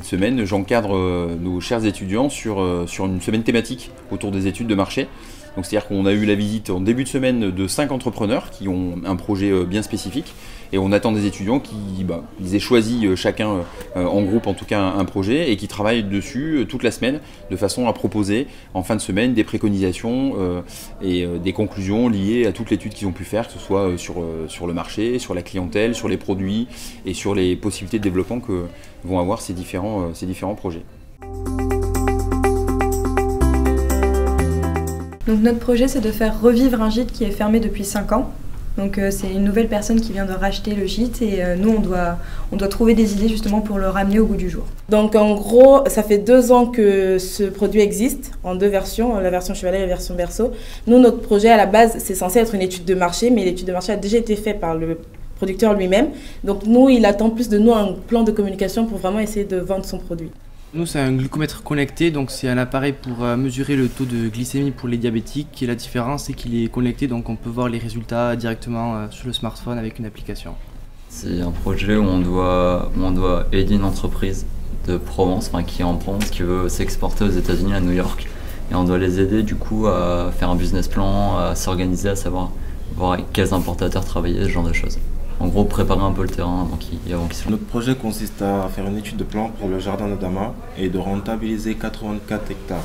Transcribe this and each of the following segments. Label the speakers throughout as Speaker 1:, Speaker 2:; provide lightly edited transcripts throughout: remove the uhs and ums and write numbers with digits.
Speaker 1: cette semaine, j'encadre nos chers étudiants sur une semaine thématique autour des études de marché. Donc c'est-à-dire qu'on a eu la visite en début de semaine de 5 entrepreneurs qui ont un projet bien spécifique et on attend des étudiants qui ils aient choisi chacun en groupe en tout cas un projet et qui travaillent dessus toute la semaine de façon à proposer en fin de semaine des préconisations et des conclusions liées à toute l'étude qu'ils ont pu faire, que ce soit sur le marché, sur la clientèle, sur les produits et sur les possibilités de développement que vont avoir ces différents projets.
Speaker 2: Donc notre projet, c'est de faire revivre un gîte qui est fermé depuis 5 ans. Donc c'est une nouvelle personne qui vient de racheter le gîte et nous on doit trouver des idées justement pour le ramener au goût du jour.
Speaker 3: Donc en gros, ça fait 2 ans que ce produit existe en 2 versions, la version chevalet et la version berceau. Nous, notre projet à la base, c'est censé être une étude de marché, mais l'étude de marché a déjà été faite par le producteur lui-même. Donc nous, il attend plus de nous un plan de communication pour vraiment essayer de vendre son produit.
Speaker 4: Nous, c'est un glucomètre connecté, donc c'est un appareil pour mesurer le taux de glycémie pour les diabétiques. Et la différence, c'est qu'il est connecté, donc on peut voir les résultats directement sur le smartphone avec une application.
Speaker 5: C'est un projet où on doit aider une entreprise de Provence, qui est en Provence, qui veut s'exporter aux États-Unis, à New York. Et on doit les aider du coup à faire un business plan, à s'organiser, à savoir voir avec quels importateurs travailler, ce genre de choses. En gros, préparer un peu le terrain avant qu'il se...
Speaker 6: Notre projet consiste à faire une étude de plan pour le jardin d'Adama et de rentabiliser 84 hectares.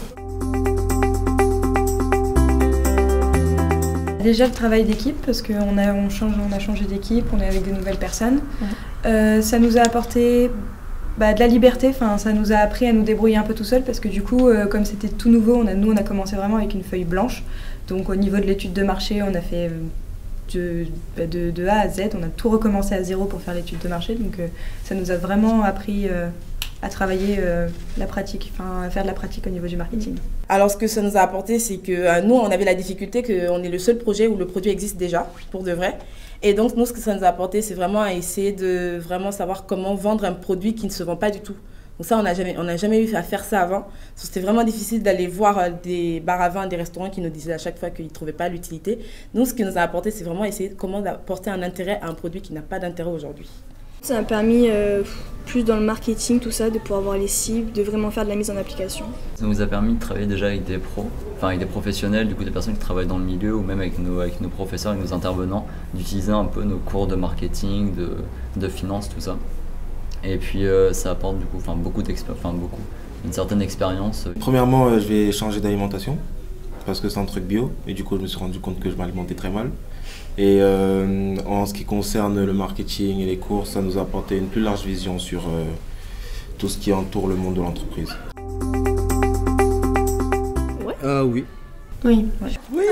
Speaker 2: Déjà le travail d'équipe, parce qu'on a changé d'équipe, on est avec des nouvelles personnes. Ça nous a apporté de la liberté, ça nous a appris à nous débrouiller un peu tout seul, parce que du coup, comme c'était tout nouveau, on a commencé vraiment avec une feuille blanche. Donc au niveau de l'étude de marché, on a fait... De A à Z, on a tout recommencé à zéro pour faire l'étude de marché, donc ça nous a vraiment appris à travailler la pratique, à faire de la pratique au niveau du marketing.
Speaker 3: Alors ce que ça nous a apporté, c'est que nous, on avait la difficulté qu'on est le seul projet où le produit existe déjà, pour de vrai. Et donc nous, ce que ça nous a apporté, c'est vraiment à essayer de vraiment savoir comment vendre un produit qui ne se vend pas du tout. Donc ça, on n'a jamais eu à faire ça avant. C'était vraiment difficile d'aller voir des bars à vin, des restaurants qui nous disaient à chaque fois qu'ils ne trouvaient pas l'utilité. Nous, ce qui nous a apporté, c'est vraiment essayer comment apporter un intérêt à un produit qui n'a pas d'intérêt aujourd'hui.
Speaker 7: Ça m'a permis, plus dans le marketing, tout ça, de pouvoir voir les cibles, de vraiment faire de la mise en application.
Speaker 5: Ça nous a permis de travailler déjà avec des pros, avec des professionnels, du coup des personnes qui travaillent dans le milieu ou même avec nos professeurs, avec nos intervenants, d'utiliser un peu nos cours de marketing, de finance, tout ça. Et puis ça apporte du coup une certaine expérience.
Speaker 6: Premièrement, je vais changer d'alimentation parce que c'est un truc bio et du coup je me suis rendu compte que je m'alimentais très mal. Et en ce qui concerne le marketing et les cours, ça nous a apporté une plus large vision sur tout ce qui entoure le monde de l'entreprise.
Speaker 4: Oui.
Speaker 2: Oui.
Speaker 6: Oui.